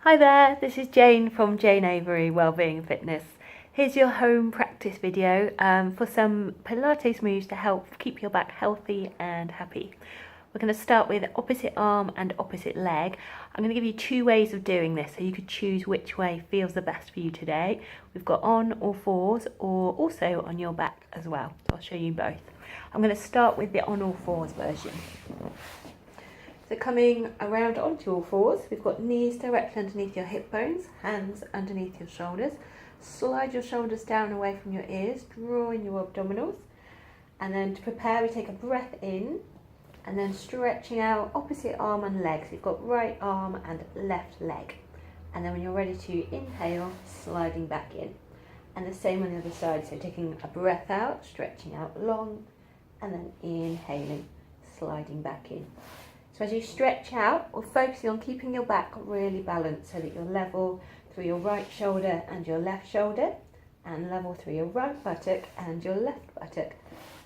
Hi there, this is Jane from Jayne Avery, Wellbeing and Fitness. Here's your home practice video for some Pilates moves to help keep your back healthy and happy. We're going to start with opposite arm and opposite leg. I'm going to give you two ways of doing this so you could choose which way feels the best for you today. We've got on all fours or also on your back as well. So I'll show you both. I'm going to start with the on all fours version. So coming around onto all fours, we've got knees directly underneath your hip bones, hands underneath your shoulders. Slide your shoulders down away from your ears, draw in your abdominals. And then to prepare, we take a breath in and then stretching out opposite arm and legs. You've got right arm and left leg. And then when you're ready to inhale, sliding back in. And the same on the other side, so taking a breath out, stretching out long, and then inhaling, sliding back in. So as you stretch out, we're focusing on keeping your back really balanced so that you're level through your right shoulder and your left shoulder, and level through your right buttock and your left buttock.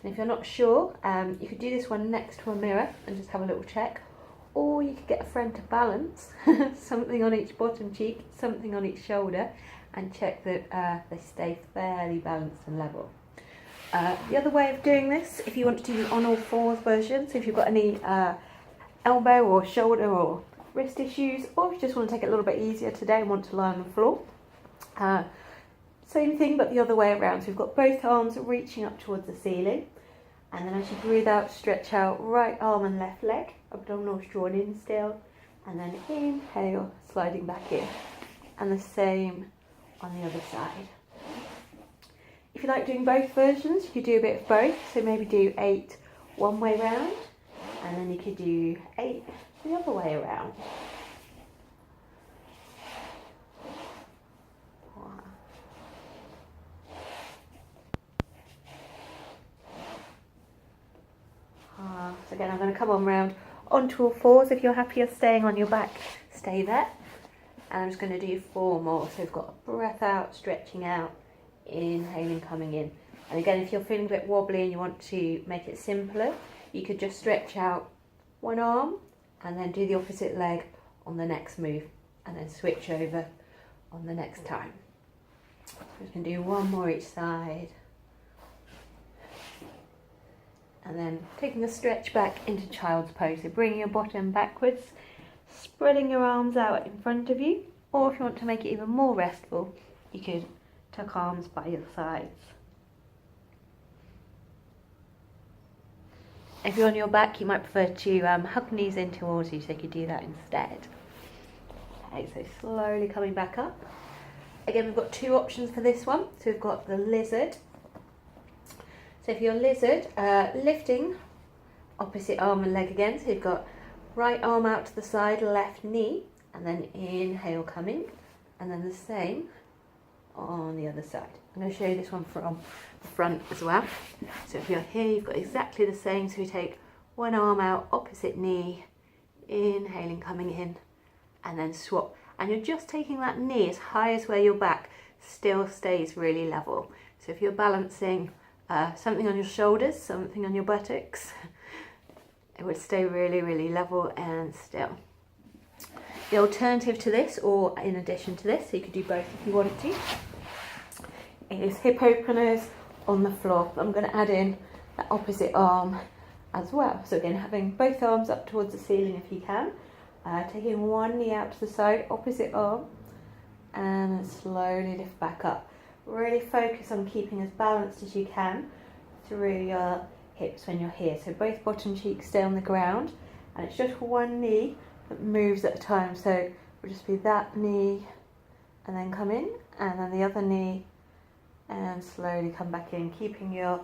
And if you're not sure, you could do this one next to a mirror and just have a little check, or you could get a friend to balance something on each bottom cheek, something on each shoulder, and check that they stay fairly balanced and level. The other way of doing this, if you want to do the on all fours version, so if you've got any elbow or shoulder or wrist issues, or if you just want to take it a little bit easier today and want to lie on the floor, same thing but the other way around. So we've got both arms reaching up towards the ceiling, and then as you breathe out, stretch out right arm and left leg, abdominals drawn in still, and then inhale, sliding back in, and the same on the other side. If you like doing both versions, you could do a bit of both, so maybe do 8 one way round, and then you could do 8 the other way around. So again, I'm going to come on round onto all fours. If you're happier staying on your back, stay there. And I'm just going to do 4 more. So we've got a breath out, stretching out, inhaling, coming in. And again, if you're feeling a bit wobbly and you want to make it simpler, you could just stretch out one arm and then do the opposite leg on the next move, and then switch over on the next time. We can do 1 more each side. And then taking a stretch back into child's pose. So bringing your bottom backwards, spreading your arms out in front of you, or if you want to make it even more restful, you could tuck arms by your sides. If you're on your back, you might prefer to hug knees in towards you, so you could do that instead. Okay, so slowly coming back up. Again, we've got 2 options for this one. So we've got the lizard. So if you're lizard, lifting opposite arm and leg again. So you've got right arm out to the side, left knee, and then inhale coming, and then the same on the other side. I'm going to show you this one from the front as well. So if you're here, you've got exactly the same. So we take one arm out, opposite knee, inhaling, coming in, and then swap. And you're just taking that knee as high as where your back still stays really level. So if you're balancing something on your shoulders, something on your buttocks, it would stay really, really level and still. The alternative to this, or in addition to this, so you could do both if you wanted to, is hip openers on the floor. I'm going to add in that opposite arm as well. So again, having both arms up towards the ceiling if you can, taking one knee out to the side, opposite arm, and then slowly lift back up. Really focus on keeping as balanced as you can through your hips when you're here. So both bottom cheeks stay on the ground, and it's just one knee that moves at a time. So it will just be that knee and then come in, and then the other knee, and slowly come back in, keeping your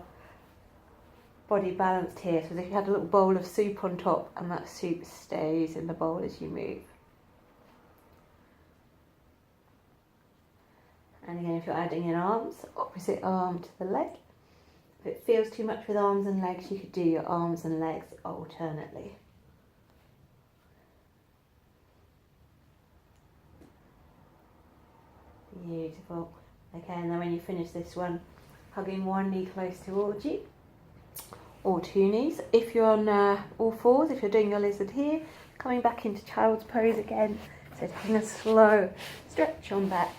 body balanced here. So if you had a little bowl of soup on top, and that soup stays in the bowl as you move. And again, if you're adding in arms, opposite arm to the leg. If it feels too much with arms and legs, you could do your arms and legs alternately. Beautiful. Okay, and then when you finish this one, hugging one knee close towards you, or 2 knees. If you're on all fours, if you're doing your lizard here, coming back into child's pose again. So taking a slow stretch on back,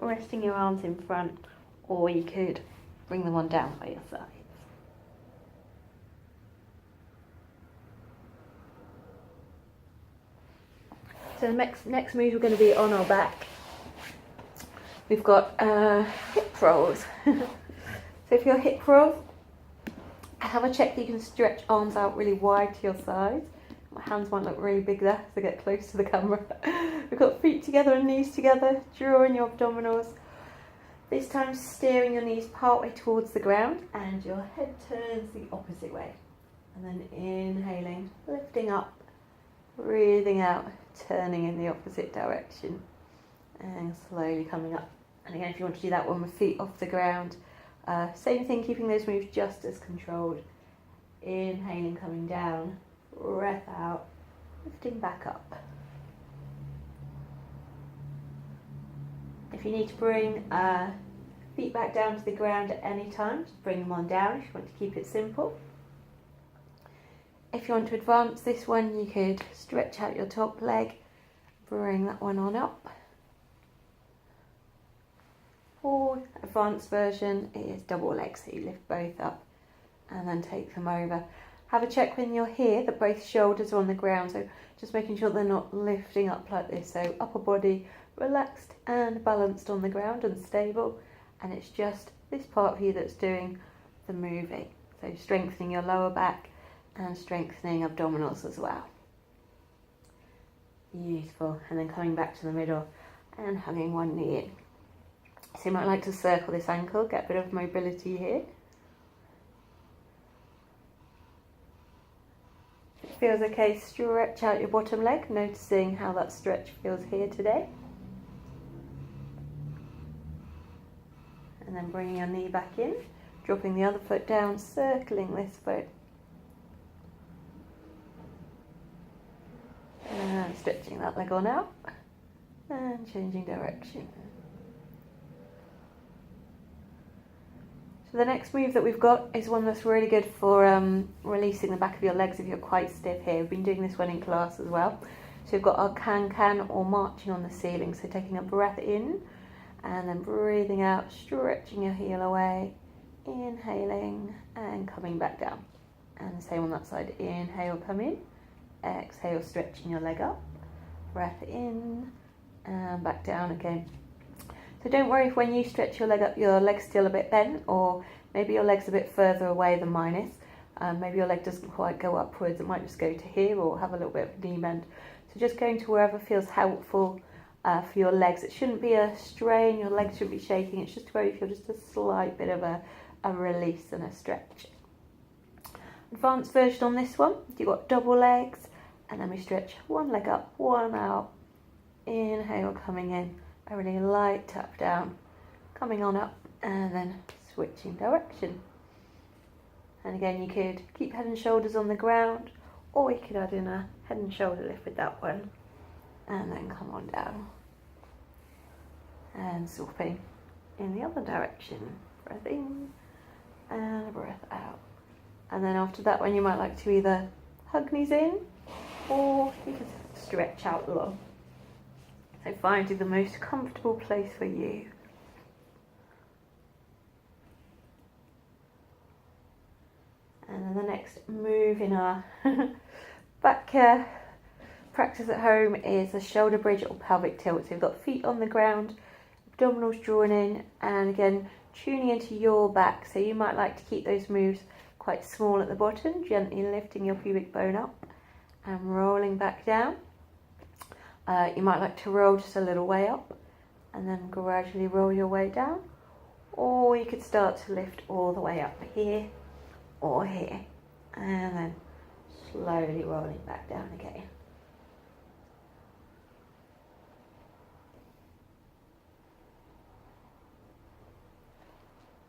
resting your arms in front, or you could bring them on down by your sides. So the next move we're going to be on our back. We've got hip rolls. So if you're hip roll, have a check that you can stretch arms out really wide to your sides. My hands might look really big there, so get close to the camera. We've got feet together and knees together, drawing your abdominals. This time steering your knees partway towards the ground and your head turns the opposite way. And then inhaling, lifting up, breathing out, turning in the opposite direction and slowly coming up. And again, if you want to do that one with feet off the ground, same thing, keeping those moves just as controlled. Inhaling, coming down, breath out, lifting back up. If you need to bring feet back down to the ground at any time, just bring them on down if you want to keep it simple. If you want to advance this one, you could stretch out your top leg, bring that one on up. Or advanced version is double legs, so you lift both up and then take them over. Have a check when you're here that both shoulders are on the ground, so just making sure they're not lifting up like this. So upper body relaxed and balanced on the ground and stable, and it's just this part of you that's doing the moving. So strengthening your lower back and strengthening abdominals as well. Beautiful. And then coming back to the middle and hugging one knee in. So you might like to circle this ankle, get a bit of mobility here. If it feels okay, stretch out your bottom leg, noticing how that stretch feels here today. And then bringing your knee back in, dropping the other foot down, circling this foot. And stretching that leg on out and changing direction. So the next move that we've got is one that's really good for releasing the back of your legs if you're quite stiff here. We've been doing this one in class as well. So we've got our can or marching on the ceiling. So taking a breath in and then breathing out, stretching your heel away, inhaling and coming back down. And the same on that side, inhale, come in, exhale, stretching your leg up, breath in and back down again. So don't worry if when you stretch your leg up, your leg's still a bit bent, or maybe your leg's a bit further away than mine is. Maybe your leg doesn't quite go upwards, it might just go to here or have a little bit of a knee bend. So just going to wherever feels helpful for your legs. It shouldn't be a strain, your legs shouldn't be shaking, it's just where you feel just a slight bit of a release and a stretch. Advanced version on this one, you've got double legs, and then we stretch one leg up, one out, inhale, coming in. A really light tap down, coming on up and then switching direction. And again, you could keep head and shoulders on the ground, or you could add in a head and shoulder lift with that one and then come on down and swapping in the other direction. Breath in and breath out. And then after that one, you might like to either hug knees in or you can stretch out long. So finding the most comfortable place for you. And then the next move in our back practice at home is a shoulder bridge or pelvic tilt. So you've got feet on the ground, abdominals drawn in, and again tuning into your back. So you might like to keep those moves quite small at the bottom, gently lifting your pubic bone up and rolling back down. You might like to roll just a little way up and then gradually roll your way down, or you could start to lift all the way up here or here and then slowly rolling back down again.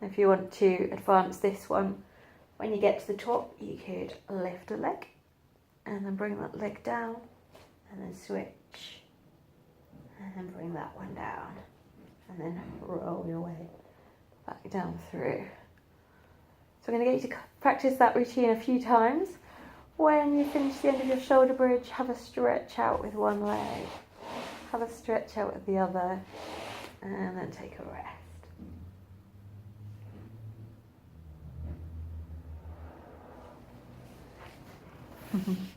If you want to advance this one, when you get to the top, you could lift a leg and then bring that leg down and then switch and then bring that one down and then roll your way back down through. So I'm going to get you to practice that routine a few times. When you finish the end of your shoulder bridge, have a stretch out with one leg have a stretch out with the other, and then take a rest.